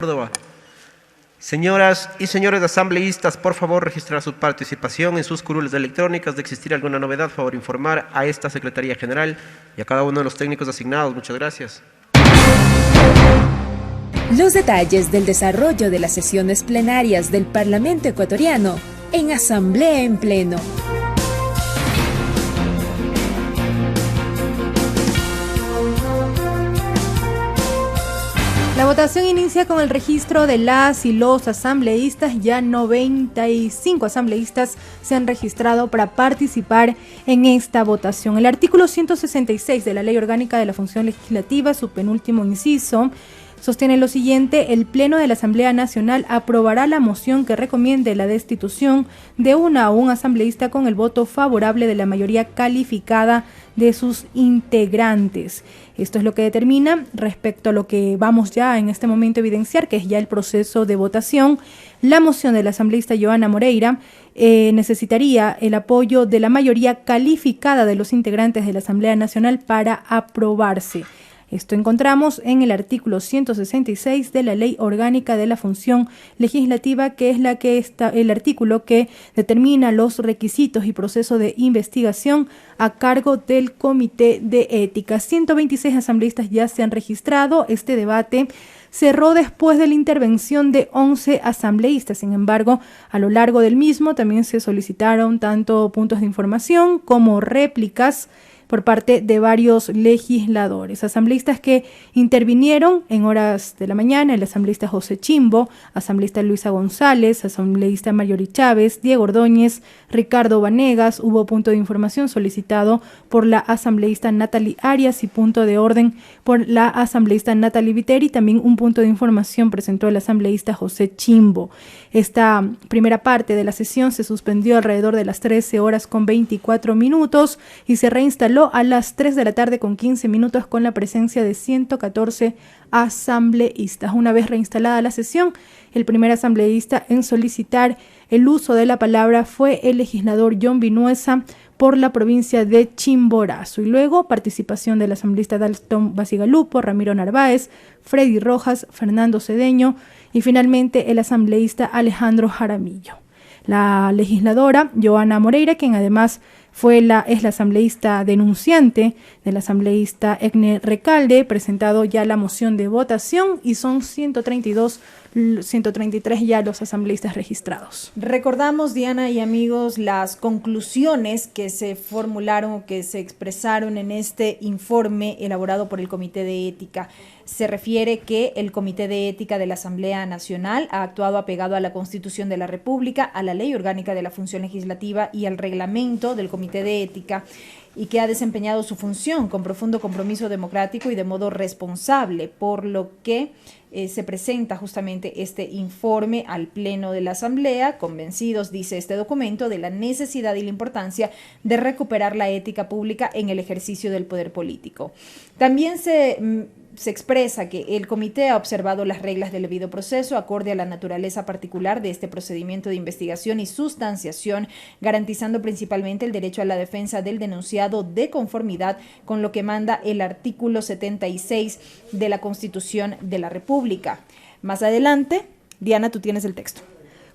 Córdoba. Señoras y señores asambleístas, por favor registrar su participación en sus curules electrónicas. De existir alguna novedad, favor informar a esta Secretaría General y a cada uno de los técnicos asignados. Muchas gracias. Los detalles del desarrollo de las sesiones plenarias del Parlamento ecuatoriano en Asamblea en Pleno. La votación inicia con el registro de las y los asambleístas. Ya 95 asambleístas se han registrado para participar en esta votación. El artículo 166 de la Ley Orgánica de la Función Legislativa, su penúltimo inciso, sostiene lo siguiente: el Pleno de la Asamblea Nacional aprobará la moción que recomiende la destitución de una o un asambleísta con el voto favorable de la mayoría calificada de sus integrantes. Esto es lo que determina respecto a lo que vamos ya en este momento a evidenciar, que es ya el proceso de votación. La moción del asambleísta Joana Moreira necesitaría el apoyo de la mayoría calificada de los integrantes de la Asamblea Nacional para aprobarse. Esto encontramos en el artículo 166 de la Ley Orgánica de la Función Legislativa, que es el artículo que determina los requisitos y proceso de investigación a cargo del Comité de Ética. 126 asambleístas ya se han registrado. Este debate cerró después de la intervención de 11 asambleístas. Sin embargo, a lo largo del mismo también se solicitaron tanto puntos de información como réplicas por parte de varios legisladores. Asambleístas que intervinieron en horas de la mañana: el asambleísta José Chimbo, asambleísta Luisa González, asambleísta Mayori Chávez, Diego Ordóñez, Ricardo Vanegas. Hubo punto de información solicitado por la asambleísta Natalie Arias y punto de orden por la asambleísta Natalie Viteri. También un punto de información presentó el asambleísta José Chimbo. Esta primera parte de la sesión se suspendió alrededor de las 13 horas con 24 minutos y se reinstaló a las 3 de la tarde con 15 minutos con la presencia de 114 asambleístas. Una vez reinstalada la sesión, el primer asambleísta en solicitar el uso de la palabra fue el legislador John Vinuesa por la provincia de Chimborazo, y luego participación del asambleísta Dalton Basigalupo, Ramiro Narváez, Freddy Rojas, Fernando Cedeño y finalmente el asambleísta Alejandro Jaramillo. La legisladora Joana Moreira, quien además es la asambleísta denunciante del asambleísta Egner Recalde, presentado ya la moción de votación y son 133 ya los asambleístas registrados. Recordamos, Diana y amigos, las conclusiones que se formularon, que se expresaron en este informe elaborado por el Comité de Ética. Se refiere que el Comité de Ética de la Asamblea Nacional ha actuado apegado a la Constitución de la República, a la Ley Orgánica de la Función Legislativa y al reglamento del Comité de Ética, y que ha desempeñado su función con profundo compromiso democrático y de modo responsable, por lo que se presenta justamente este informe al Pleno de la Asamblea, convencidos, dice este documento, de la necesidad y la importancia de recuperar la ética pública en el ejercicio del poder político. También se expresa que el comité ha observado las reglas del debido proceso acorde a la naturaleza particular de este procedimiento de investigación y sustanciación, garantizando principalmente el derecho a la defensa del denunciado de conformidad con lo que manda el artículo 76 de la Constitución de la República. Más adelante, Diana, tú tienes el texto.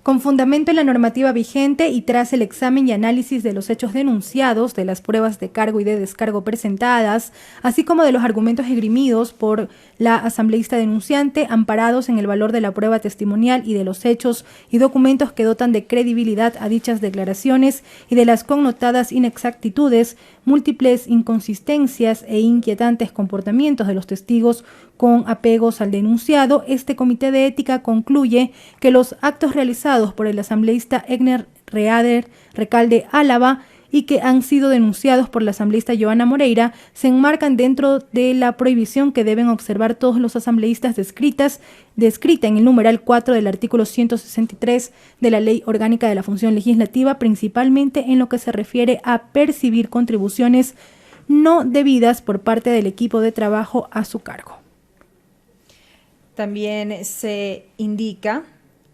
Con fundamento en la normativa vigente y tras el examen y análisis de los hechos denunciados, de las pruebas de cargo y de descargo presentadas, así como de los argumentos esgrimidos por la asambleísta denunciante, amparados en el valor de la prueba testimonial y de los hechos y documentos que dotan de credibilidad a dichas declaraciones y de las connotadas inexactitudes, múltiples inconsistencias e inquietantes comportamientos de los testigos con apegos al denunciado, este Comité de Ética concluye que los actos realizados por el asambleísta Egner Recalde Álava y que han sido denunciados por la asambleísta Joana Moreira se enmarcan dentro de la prohibición que deben observar todos los asambleístas descrita en el numeral 4 del artículo 163 de la Ley Orgánica de la Función Legislativa, principalmente en lo que se refiere a percibir contribuciones no debidas por parte del equipo de trabajo a su cargo. También se indica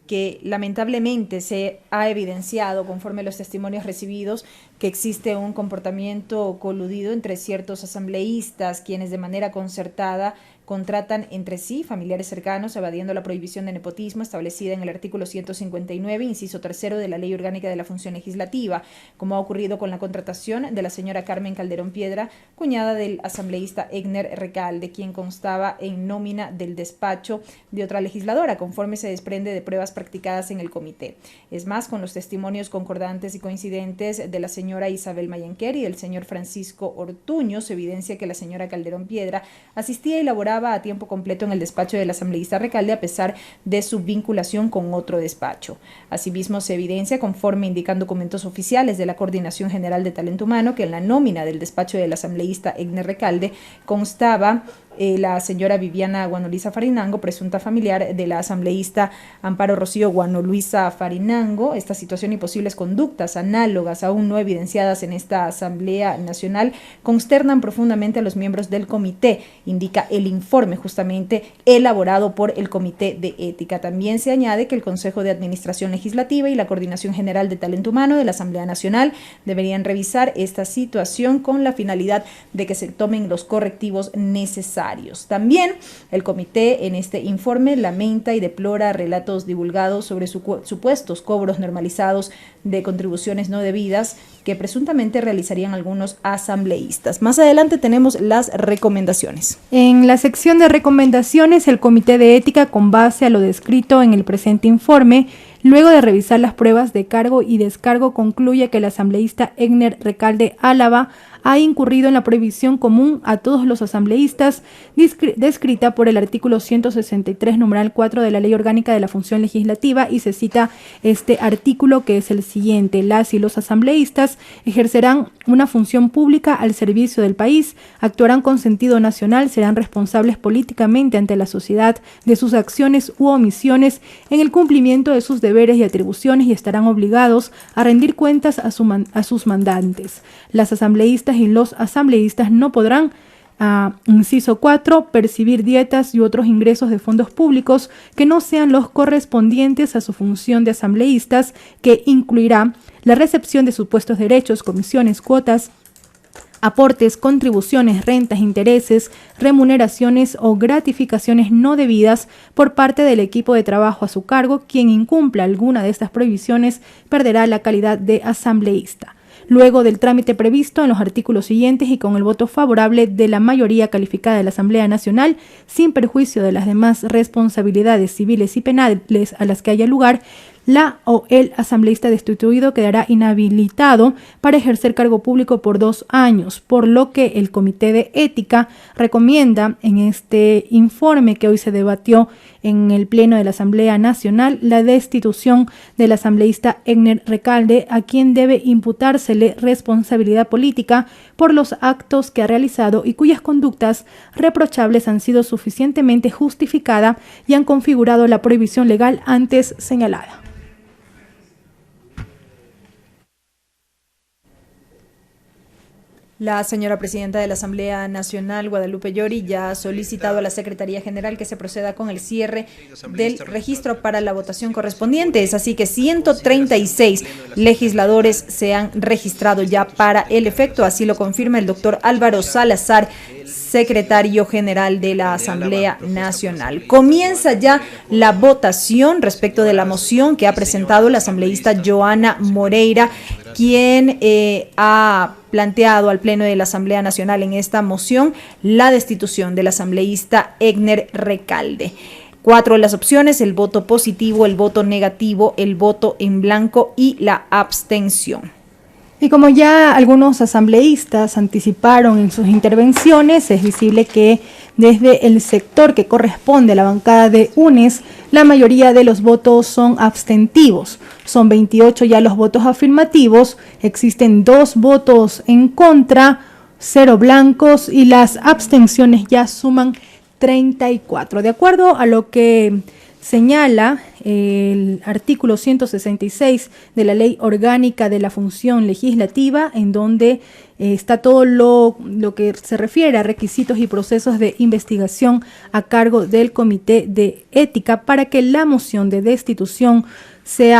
que lamentablemente se ha evidenciado, conforme a los testimonios recibidos, que existe un comportamiento coludido entre ciertos asambleístas, quienes de manera concertada contratan entre sí familiares cercanos, evadiendo la prohibición de nepotismo establecida en el artículo 159, inciso 3 de la Ley Orgánica de la Función Legislativa, como ha ocurrido con la contratación de la señora Carmen Calderón Piedra, cuñada del asambleísta Egner Recalde, quien constaba en nómina del despacho de otra legisladora, conforme se desprende de pruebas practicadas en el comité. Es más, con los testimonios concordantes y coincidentes de la señora Isabel Mayenquer y del señor Francisco Ortuño, se evidencia que la señora Calderón Piedra asistía y laboraba a tiempo completo en el despacho del asambleísta Recalde a pesar de su vinculación con otro despacho. Asimismo, se evidencia, conforme indican documentos oficiales de la Coordinación General de Talento Humano, que en la nómina del despacho del asambleísta Egner Recalde constaba la señora Viviana Guanoluisa Farinango, presunta familiar de la asambleísta Amparo Rocío Guanoluisa Farinango. Esta situación y posibles conductas análogas aún no evidenciadas en esta Asamblea Nacional consternan profundamente a los miembros del comité, indica el informe justamente elaborado por el Comité de Ética. También se añade que el Consejo de Administración Legislativa y la Coordinación General de Talento Humano de la Asamblea Nacional deberían revisar esta situación con la finalidad de que se tomen los correctivos necesarios. También el comité en este informe lamenta y deplora relatos divulgados sobre supuestos cobros normalizados de contribuciones no debidas que presuntamente realizarían algunos asambleístas. Más adelante tenemos las recomendaciones. En la sección de recomendaciones, el Comité de Ética, con base a lo descrito en el presente informe, luego de revisar las pruebas de cargo y descargo, concluye que el asambleísta Egner Recalde Álava ha incurrido en la prohibición común a todos los asambleístas descrita por el artículo 163, numeral 4 de la Ley Orgánica de la Función Legislativa, y se cita este artículo, que es el siguiente: las y los asambleístas ejercerán una función pública al servicio del país, actuarán con sentido nacional, serán responsables políticamente ante la sociedad de sus acciones u omisiones en el cumplimiento de sus deberes y atribuciones y estarán obligados a rendir cuentas a sus mandantes. Las asambleístas y los asambleístas no podrán, inciso 4, percibir dietas y otros ingresos de fondos públicos que no sean los correspondientes a su función de asambleístas, que incluirá la recepción de supuestos derechos, comisiones, cuotas, aportes, contribuciones, rentas, intereses, remuneraciones o gratificaciones no debidas por parte del equipo de trabajo a su cargo. Quien incumpla alguna de estas prohibiciones perderá la calidad de asambleísta. Luego del trámite previsto en los artículos siguientes y con el voto favorable de la mayoría calificada de la Asamblea Nacional, sin perjuicio de las demás responsabilidades civiles y penales a las que haya lugar, la o el asambleísta destituido quedará inhabilitado para ejercer cargo público por 2 años, por lo que el Comité de Ética recomienda en este informe que hoy se debatió en el Pleno de la Asamblea Nacional la destitución del asambleísta Egner Recalde, a quien debe imputársele responsabilidad política por los actos que ha realizado y cuyas conductas reprochables han sido suficientemente justificadas y han configurado la prohibición legal antes señalada. La señora presidenta de la Asamblea Nacional, Guadalupe Llori, ya ha solicitado a la Secretaría General que se proceda con el cierre del registro para la votación correspondiente. Es así que 136 legisladores se han registrado ya para el efecto. Así lo confirma el doctor Álvaro Salazar, secretario general de la Asamblea Nacional. Comienza ya la votación respecto de la moción que ha presentado la asambleísta Joana Moreira, quien ha planteado al Pleno de la Asamblea Nacional en esta moción la destitución del asambleísta Egner Recalde. 4 de las opciones: el voto positivo, el voto negativo, el voto en blanco y la abstención. Y como ya algunos asambleístas anticiparon en sus intervenciones, es visible que desde el sector que corresponde a la bancada de UNES, la mayoría de los votos son abstentivos. Son 28 ya los votos afirmativos, existen 2 votos en contra, 0 blancos y las abstenciones ya suman 34. De acuerdo a lo que señala el artículo 166 de la Ley Orgánica de la Función Legislativa, en donde está todo lo que se refiere a requisitos y procesos de investigación a cargo del Comité de Ética para que la moción de destitución se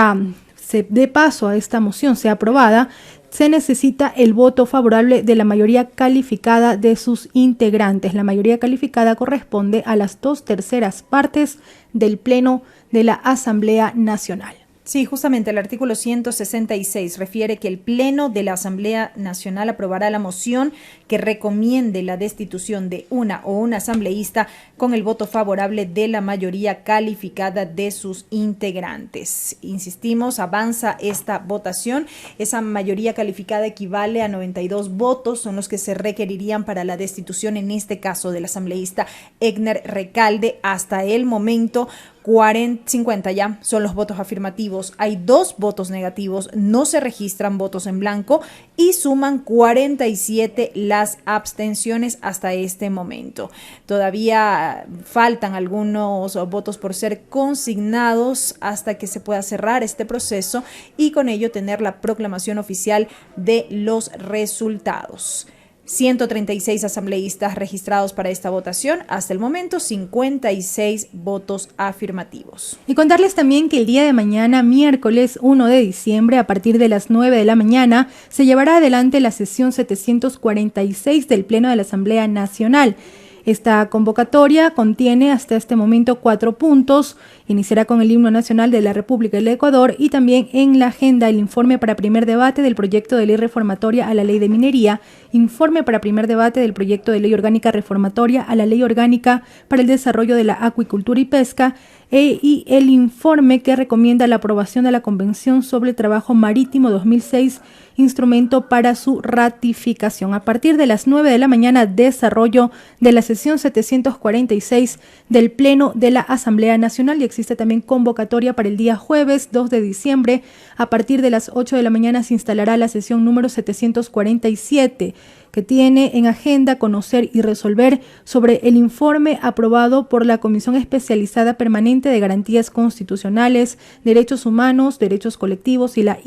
dé paso a esta moción, sea aprobada. se necesita el voto favorable de la mayoría calificada de sus integrantes. La mayoría calificada corresponde a las 2/3 partes del Pleno de la Asamblea Nacional. Sí, justamente el artículo 166 refiere que el Pleno de la Asamblea Nacional aprobará la moción que recomiende la destitución de una o un asambleísta con el voto favorable de la mayoría calificada de sus integrantes. Insistimos, avanza esta votación. Esa mayoría calificada equivale a 92 votos, son los que se requerirían para la destitución, en este caso del asambleísta Egner Recalde. Hasta el momento, 50 ya son los votos afirmativos, hay 2 votos negativos, no se registran votos en blanco y suman 47 las abstenciones hasta este momento. Todavía faltan algunos votos por ser consignados hasta que se pueda cerrar este proceso y con ello tener la proclamación oficial de los resultados. 136 asambleístas registrados para esta votación, hasta el momento 56 votos afirmativos. Y contarles también que el día de mañana, miércoles 1 de diciembre, a partir de las 9 de la mañana, se llevará adelante la sesión 746 del Pleno de la Asamblea Nacional. Esta convocatoria contiene hasta este momento 4 puntos. Iniciará con el himno nacional de la República del Ecuador y también en la agenda el informe para primer debate del proyecto de ley reformatoria a la ley de minería, informe para primer debate del proyecto de ley orgánica reformatoria a la ley orgánica para el desarrollo de la acuicultura y pesca y el informe que recomienda la aprobación de la Convención sobre el Trabajo Marítimo 2006, instrumento para su ratificación. A partir de las 9 de la mañana, desarrollo de la sesión 746 del Pleno de la Asamblea Nacional, y existe también convocatoria para el día jueves 2 de diciembre. A partir de las 8 de la mañana se instalará la sesión número 747, que tiene en agenda conocer y resolver sobre el informe aprobado por la Comisión Especializada Permanente de Garantías Constitucionales, Derechos Humanos, Derechos Colectivos y la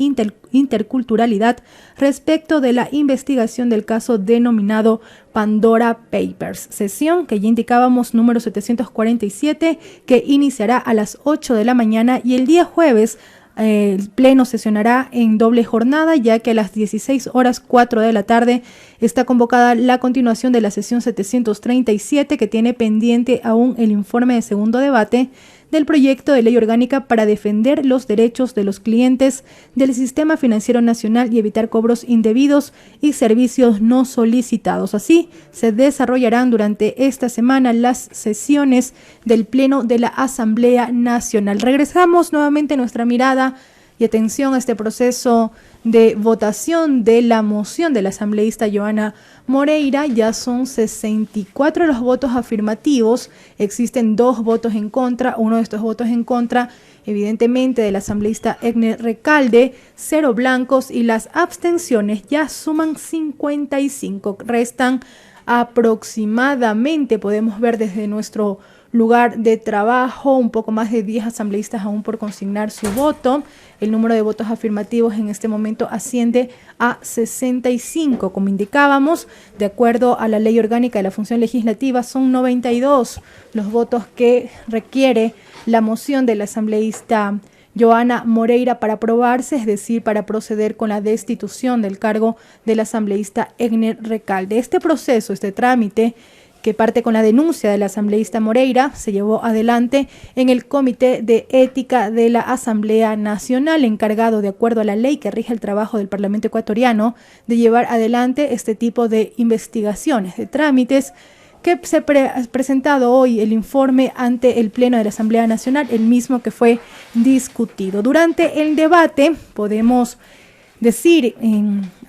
Interculturalidad respecto de la investigación del caso denominado Pandora Papers. Sesión que ya indicábamos, número 747, que iniciará a las 8 de la mañana, y el día jueves el Pleno sesionará en doble jornada, ya que a las 16:04 de la tarde está convocada la continuación de la sesión 737, que tiene pendiente aún el informe de segundo debate del proyecto de ley orgánica para defender los derechos de los clientes del Sistema Financiero Nacional y evitar cobros indebidos y servicios no solicitados. Así se desarrollarán durante esta semana las sesiones del Pleno de la Asamblea Nacional. Regresamos nuevamente nuestra mirada y atención a este proceso de votación de la moción de la asambleísta Johanna Moreira. Ya son 64 los votos afirmativos, existen 2 votos en contra. Uno de estos votos en contra, evidentemente, del asambleísta Egner Recalde, 0 blancos, y las abstenciones ya suman 55. Restan aproximadamente, podemos ver desde nuestro lugar de trabajo, un poco más de 10 asambleístas aún por consignar su voto. El número de votos afirmativos en este momento asciende a 65. Como indicábamos, de acuerdo a la Ley Orgánica de la Función Legislativa, son 92 los votos que requiere la moción de la asambleísta Johanna Moreira para aprobarse, es decir, para proceder con la destitución del cargo del asambleísta Egner Recalde. Este proceso, este trámite, que parte con la denuncia de la asambleísta Moreira, se llevó adelante en el Comité de Ética de la Asamblea Nacional, encargado, de acuerdo a la ley que rige el trabajo del Parlamento ecuatoriano, de llevar adelante este tipo de investigaciones, de trámites, que se ha presentado hoy el informe ante el Pleno de la Asamblea Nacional, el mismo que fue discutido. Durante el debate podemos decir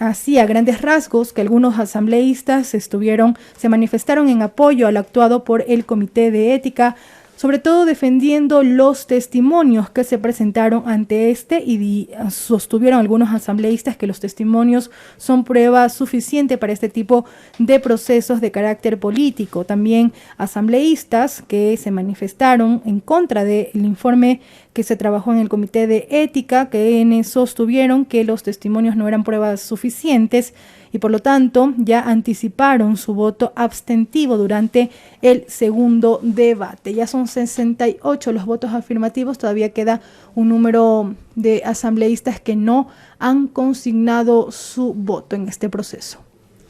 así a grandes rasgos que algunos asambleístas se manifestaron en apoyo al actuado por el Comité de Ética, sobre todo defendiendo los testimonios que se presentaron ante y sostuvieron algunos asambleístas que los testimonios son prueba suficiente para este tipo de procesos de carácter político. También asambleístas que se manifestaron en contra del informe que se trabajó en el Comité de Ética, que sostuvieron que los testimonios no eran pruebas suficientes. y por lo tanto ya anticiparon su voto abstentivo durante el segundo debate. Ya son 68 los votos afirmativos, todavía queda un número de asambleístas que no han consignado su voto en este proceso.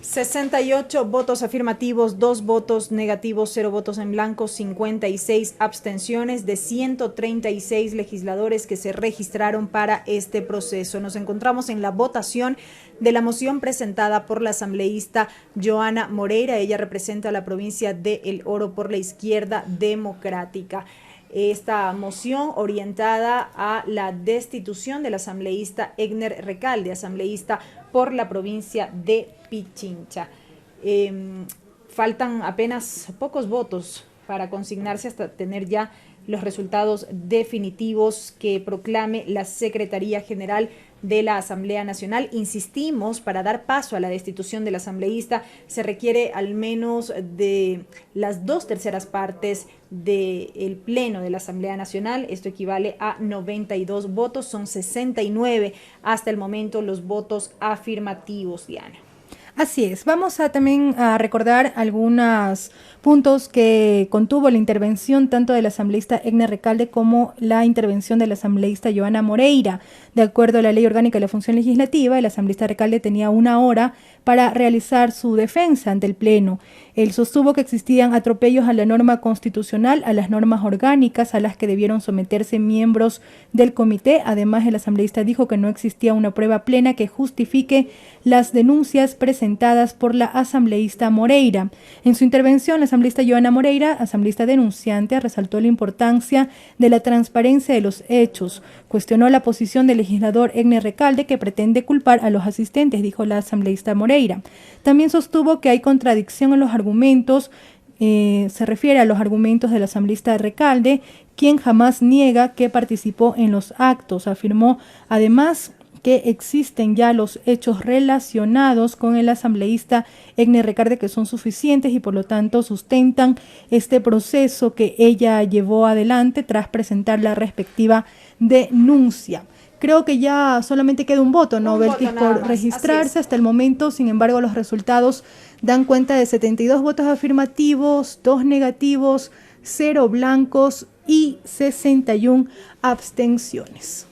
68 votos afirmativos, 2 votos negativos, 0 votos en blanco, 56 abstenciones de 136 legisladores que se registraron para este proceso. Nos encontramos en la votación de la moción presentada por la asambleísta Joana Moreira. Ella representa a la provincia de El Oro por la Izquierda Democrática. Esta moción orientada a la destitución del asambleísta Egner Recalde, asambleísta por la provincia de Pichincha. Faltan apenas pocos votos para consignarse hasta tener ya los resultados definitivos que proclame la Secretaría General de la Asamblea Nacional. Insistimos, para dar paso a la destitución del asambleísta se requiere al menos de las 2/3 partes del Pleno de la Asamblea Nacional. Esto equivale a 92 votos, son 69 hasta el momento los votos afirmativos, Diana. Así es, vamos a también a recordar algunos puntos que contuvo la intervención tanto del asambleísta Egner Recalde como la intervención del asambleísta Joana Moreira. De acuerdo a la Ley Orgánica de la Función Legislativa, el asambleísta Recalde tenía 1 hora para realizar su defensa ante el Pleno. Él sostuvo que existían atropellos a la norma constitucional, a las normas orgánicas a las que debieron someterse miembros del comité. Además, el asambleísta dijo que no existía una prueba plena que justifique las denuncias presentadas por la asambleísta Moreira. En su intervención, la asambleísta Joana Moreira, asambleísta denunciante, resaltó la importancia de la transparencia de los hechos. Cuestionó la posición del legislador Egner Recalde, que pretende culpar a los asistentes, dijo la asambleísta Moreira. También sostuvo que hay contradicción en los argumentos, se refiere a los argumentos del asambleísta Recalde, quien jamás niega que participó en los actos. Afirmó además que existen ya los hechos relacionados con el asambleísta Egner Recalde que son suficientes y por lo tanto sustentan este proceso que ella llevó adelante tras presentar la respectiva denuncia. Creo que ya solamente queda un voto, ¿no, Belkis, por registrarse hasta el momento? Sin embargo, los resultados dan cuenta de 72 votos afirmativos, 2 negativos, 0 blancos y 61 abstenciones.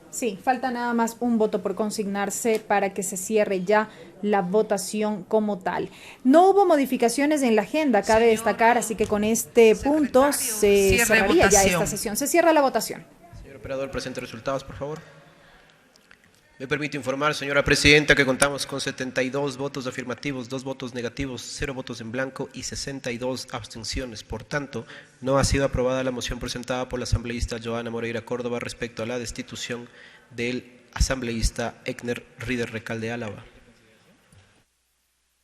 Sí, falta nada más un voto por consignarse para que se cierre ya la votación como tal. No hubo modificaciones en la agenda, cabe destacar, así que con este punto se cerraría ya esta sesión. Se cierra la votación. Señor operador, presente resultados, por favor. Me permite informar, señora presidenta, que contamos con 72 votos afirmativos, 2 votos negativos, 0 votos en blanco y 62 abstenciones. Por tanto, no ha sido aprobada la moción presentada por la asambleísta Joana Moreira Córdoba respecto a la destitución del asambleísta Egner Recalde Álava.